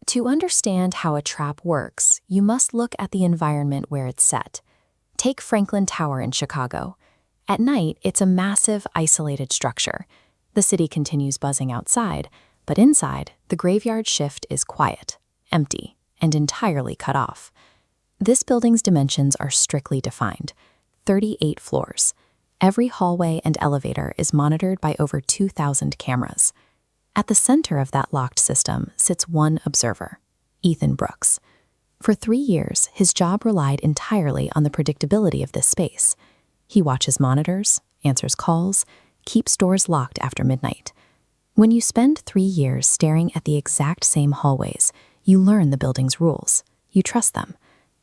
To understand how a trap works, you must look at the environment where it's set. Take Franklin Tower in Chicago. At night, it's a massive, isolated structure. The city continues buzzing outside, but inside, the graveyard shift is quiet, empty, and entirely cut off. This building's dimensions are strictly defined: 38 floors. Every hallway and elevator is monitored by over 2,000 cameras. At the center of that locked system sits one observer, Ethan Brooks. For 3 years, his job relied entirely on the predictability of this space. He watches monitors, answers calls, keeps doors locked after midnight. When you spend 3 years staring at the exact same hallways, you learn the building's rules. You trust them.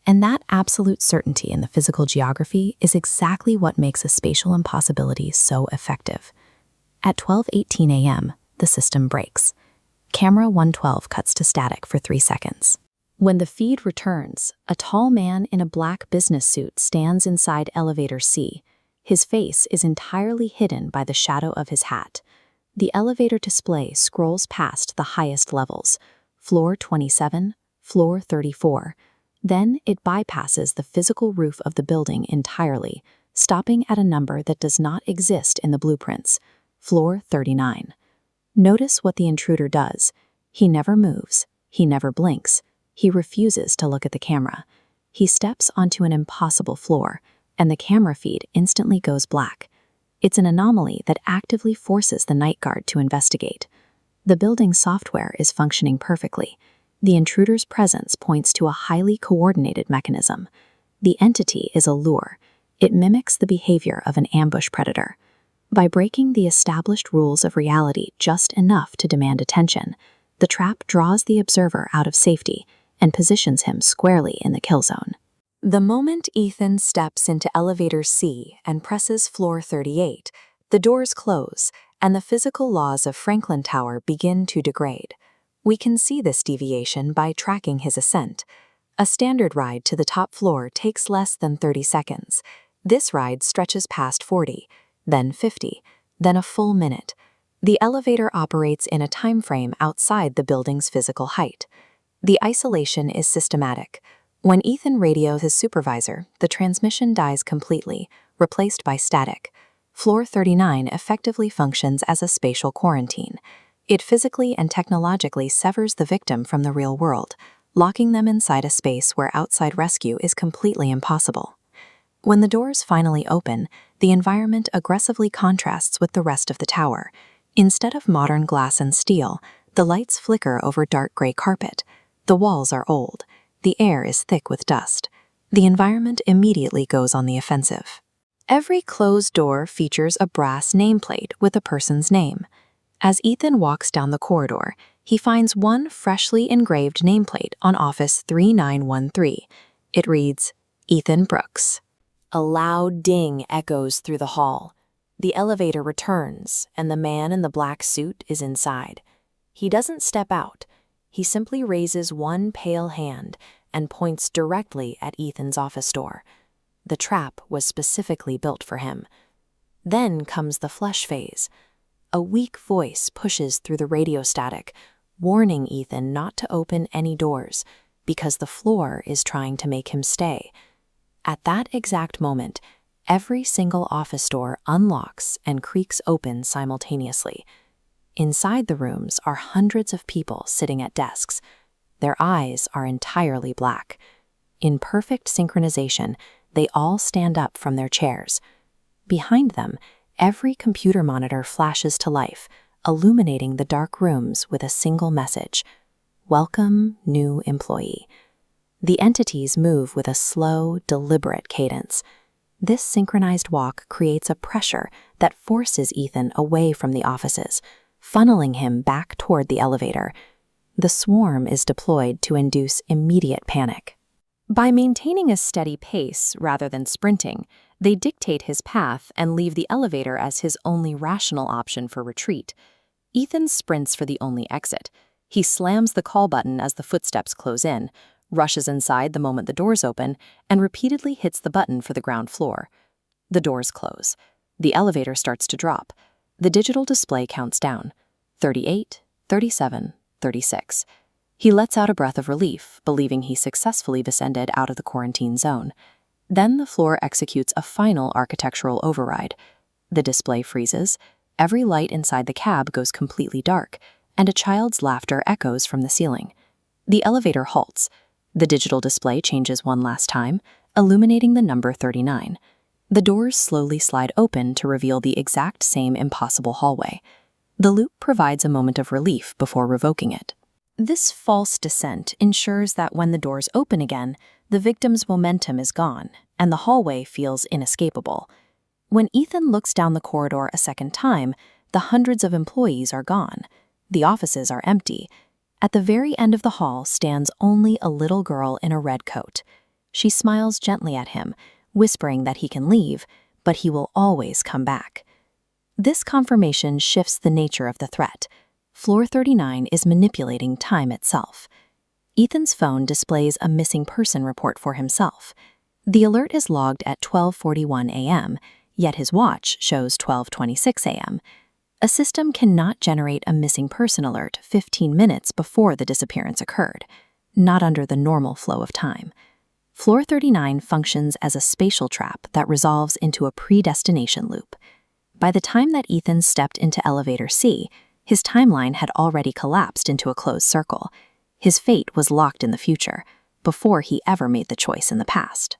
And that absolute certainty in the physical geography is exactly what makes a spatial impossibility so effective. At 12:18 a.m., the system breaks. Camera 112 cuts to static for 3 seconds. When the feed returns, a tall man in a black business suit stands inside elevator C. His face is entirely hidden by the shadow of his hat. The elevator display scrolls past the highest levels, floor 27, floor 34. Then it bypasses the physical roof of the building entirely, stopping at a number that does not exist in the blueprints, floor 39. Notice what the intruder does. He never moves. He never blinks. He refuses to look at the camera. He steps onto an impossible floor, and the camera feed instantly goes black. It's an anomaly that actively forces the night guard to investigate. The building's software is functioning perfectly. The intruder's presence points to a highly coordinated mechanism. The entity is a lure. It mimics the behavior of an ambush predator. By breaking the established rules of reality just enough to demand attention, the trap draws the observer out of safety and positions him squarely in the kill zone. The moment Ethan steps into elevator C and presses floor 38, the doors close and the physical laws of Franklin Tower begin to degrade. We can see this deviation by tracking his ascent. A standard ride to the top floor takes less than 30 seconds. This ride stretches past 40, then 50, then a full minute. The elevator operates in a time frame outside the building's physical height. The isolation is systematic. When Ethan radios his supervisor, the transmission dies completely, replaced by static. Floor 39 effectively functions as a spatial quarantine. It physically and technologically severs the victim from the real world, locking them inside a space where outside rescue is completely impossible. When the doors finally open, the environment aggressively contrasts with the rest of the tower. Instead of modern glass and steel, the lights flicker over dark gray carpet. The walls are old. The air is thick with dust. The environment immediately goes on the offensive. Every closed door features a brass nameplate with a person's name. As Ethan walks down the corridor, he finds one freshly engraved nameplate on Office 3913. It reads, Ethan Brooks. A loud ding echoes through the hall. The elevator returns, and the man in the black suit is inside. He doesn't step out. He simply raises one pale hand and points directly at Ethan's office door. The trap was specifically built for him. Then comes the flesh phase. A weak voice pushes through the radio static, warning Ethan not to open any doors, because the floor is trying to make him stay. At that exact moment, every single office door unlocks and creaks open simultaneously. Inside the rooms are hundreds of people sitting at desks. Their eyes are entirely black. In perfect synchronization, they all stand up from their chairs. Behind them, every computer monitor flashes to life, illuminating the dark rooms with a single message: Welcome, new employee. The entities move with a slow, deliberate cadence. This synchronized walk creates a pressure that forces Ethan away from the offices, funneling him back toward the elevator. The swarm is deployed to induce immediate panic. By maintaining a steady pace rather than sprinting, they dictate his path and leave the elevator as his only rational option for retreat. Ethan sprints for the only exit. He slams the call button as the footsteps close in, rushes inside the moment the doors open, and repeatedly hits the button for the ground floor. The doors close. The elevator starts to drop. The digital display counts down: 38, 37, 36. He lets out a breath of relief, believing he successfully descended out of the quarantine zone. Then the floor executes a final architectural override. The display freezes, every light inside the cab goes completely dark, and a child's laughter echoes from the ceiling. The elevator halts. The digital display changes one last time, illuminating the number 39. The doors slowly slide open to reveal the exact same impossible hallway. The loop provides a moment of relief before revoking it. This false descent ensures that when the doors open again, the victim's momentum is gone, and the hallway feels inescapable. When Ethan looks down the corridor a second time, the hundreds of employees are gone. The offices are empty. At the very end of the hall stands only a little girl in a red coat. She smiles gently at him, whispering that he can leave, but he will always come back. This confirmation shifts the nature of the threat. Floor 39 is manipulating time itself. Ethan's phone displays a missing person report for himself. The alert is logged at 12:41 a.m., yet his watch shows 12:26 a.m. A system cannot generate a missing person alert 15 minutes before the disappearance occurred, not under the normal flow of time. Floor 39 functions as a spatial trap that resolves into a predestination loop. By the time that Ethan stepped into elevator C, his timeline had already collapsed into a closed circle. His fate was locked in the future, before he ever made the choice in the past.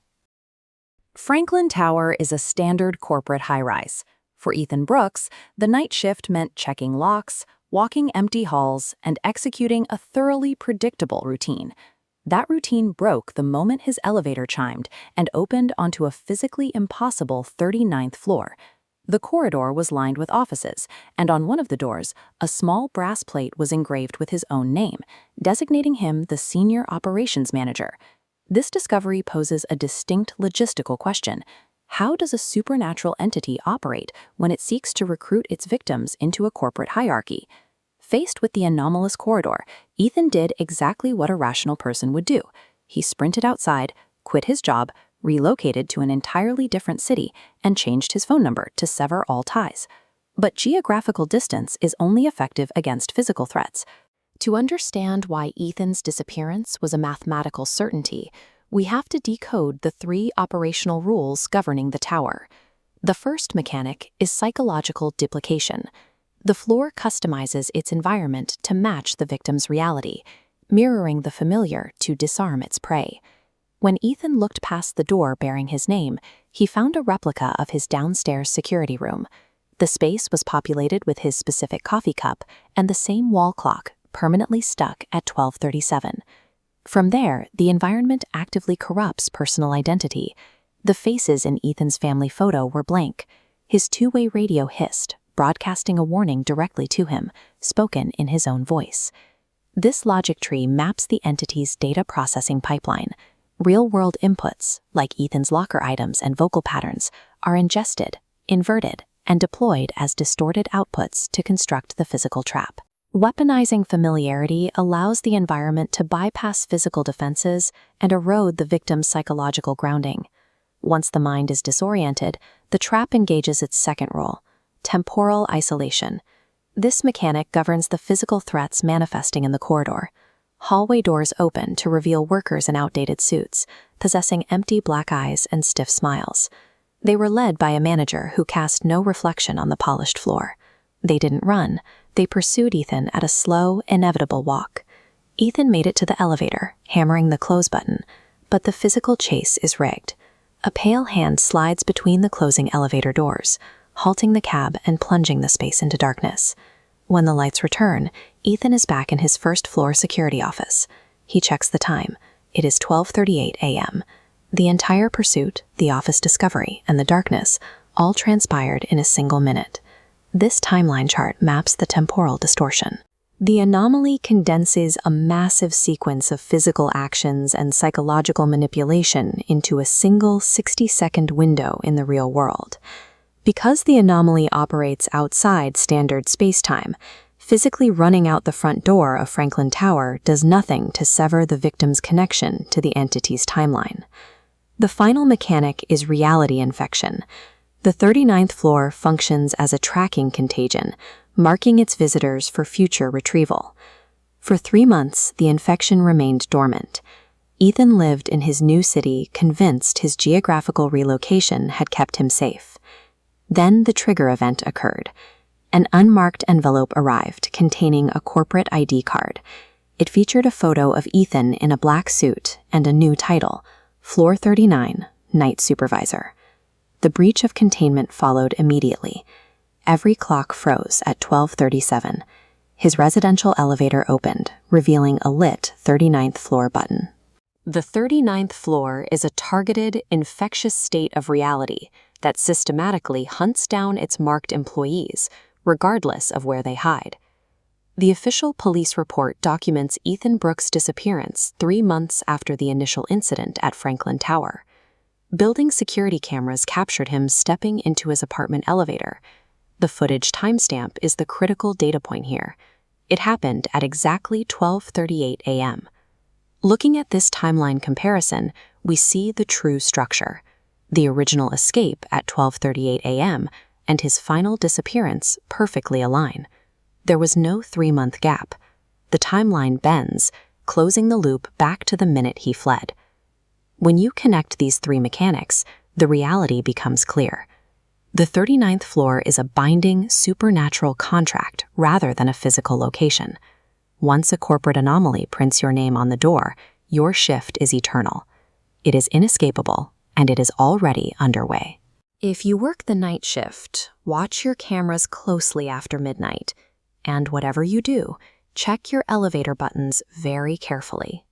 Franklin Tower is a standard corporate high-rise. For Ethan Brooks, the night shift meant checking locks, walking empty halls, and executing a thoroughly predictable routine. That routine broke the moment his elevator chimed and opened onto a physically impossible 39th floor. The corridor was lined with offices, and on one of the doors, a small brass plate was engraved with his own name, designating him the Senior Operations Manager. This discovery poses a distinct logistical question. How does a supernatural entity operate when it seeks to recruit its victims into a corporate hierarchy? Faced with the anomalous corridor, Ethan did exactly what a rational person would do. He sprinted outside, quit his job, relocated to an entirely different city, and changed his phone number to sever all ties. But geographical distance is only effective against physical threats. To understand why Ethan's disappearance was a mathematical certainty, we have to decode the 3 operational rules governing the tower. The first mechanic is psychological duplication. The floor customizes its environment to match the victim's reality, mirroring the familiar to disarm its prey. When Ethan looked past the door bearing his name, he found a replica of his downstairs security room. The space was populated with his specific coffee cup and the same wall clock, permanently stuck at 12:37. From there, the environment actively corrupts personal identity. The faces in Ethan's family photo were blank. His two-way radio hissed, broadcasting a warning directly to him, spoken in his own voice. This logic tree maps the entity's data processing pipeline. Real-world inputs, like Ethan's locker items and vocal patterns, are ingested, inverted, and deployed as distorted outputs to construct the physical trap. Weaponizing familiarity allows the environment to bypass physical defenses and erode the victim's psychological grounding. Once the mind is disoriented, the trap engages its second role, temporal isolation. This mechanic governs the physical threats manifesting in the corridor. Hallway doors open to reveal workers in outdated suits, possessing empty black eyes and stiff smiles. They were led by a manager who cast no reflection on the polished floor. They didn't run. They pursued Ethan at a slow, inevitable walk. Ethan made it to the elevator, hammering the close button, but the physical chase is rigged. A pale hand slides between the closing elevator doors, halting the cab and plunging the space into darkness. When the lights return, Ethan is back in his first-floor security office. He checks the time. It is 12:38 a.m. The entire pursuit, the office discovery, and the darkness all transpired in a single minute. This timeline chart maps the temporal distortion. The anomaly condenses a massive sequence of physical actions and psychological manipulation into a single 60-second window in the real world. Because the anomaly operates outside standard space-time, physically running out the front door of Franklin Tower does nothing to sever the victim's connection to the entity's timeline. The final mechanic is reality infection. The 39th floor functions as a tracking contagion, marking its visitors for future retrieval. For 3 months, the infection remained dormant. Ethan lived in his new city, convinced his geographical relocation had kept him safe. Then the trigger event occurred. An unmarked envelope arrived containing a corporate ID card. It featured a photo of Ethan in a black suit and a new title, Floor 39, Night Supervisor. The breach of containment followed immediately. Every clock froze at 12:37. His residential elevator opened, revealing a lit 39th floor button. The 39th floor is a targeted, infectious state of reality that systematically hunts down its marked employees, regardless of where they hide. The official police report documents Ethan Brooks' disappearance 3 months after the initial incident at Franklin Tower. Building security cameras captured him stepping into his apartment elevator. The footage timestamp is the critical data point here. It happened at exactly 12:38 a.m. Looking at this timeline comparison, we see the true structure. The original escape at 12:38 a.m. and his final disappearance perfectly align. There was no 3-month gap. The timeline bends, closing the loop back to the minute he fled. When you connect these 3 mechanics, the reality becomes clear. The 39th floor is a binding, supernatural contract rather than a physical location. Once a corporate anomaly prints your name on the door, your shift is eternal. It is inescapable, and it is already underway. If you work the night shift, watch your cameras closely after midnight. And whatever you do, check your elevator buttons very carefully.